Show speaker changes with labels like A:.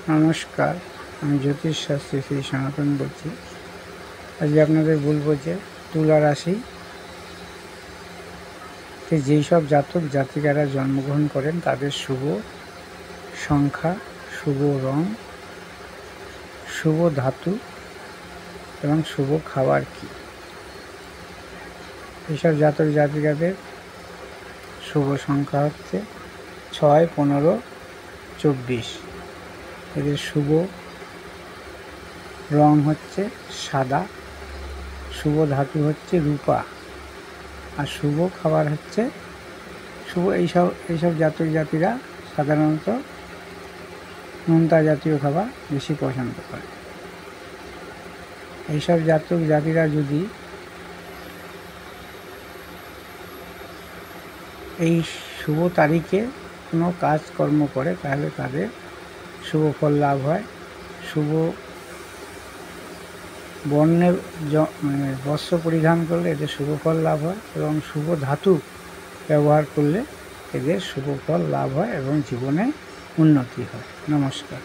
A: নমস্কার, আমি জ্যোতিষশাস্ত্রী শ্রী সনাতন বলছি। আজকে আপনাদের বলবো যে তুলা রাশিতে যেই সব জাতক জাতিকারা জন্মগ্রহণ করেন তাদের শুভ সংখ্যা, শুভ রং, শুভ ধাতু এবং শুভ খাবার কী। এইসব জাতক জাতিকাদের শুভ সংখ্যা হচ্ছে 6, 15, 24। এদের শুভ রং হচ্ছে সাদা, শুভ ধাতু হচ্ছে রূপা, আর শুভ খাবার হচ্ছে এইসব জাতক জাতিরা সাধারণত নোনতা জাতীয় খাবার বেশি পছন্দ করে। এইসব জাতক জাতিরা যদি এই শুভ তারিখে কোনো কাজকর্ম করে তাহলে তাদের শুভ ফল লাভ হয়। শুভ বর্ণের বস্ত্র পরিধান করলে এদের শুভ ফল লাভ হয় এবং শুভ ধাতু ব্যবহার করলে এদের শুভ ফল লাভ হয় এবং জীবনে উন্নতি হয়। নমস্কার।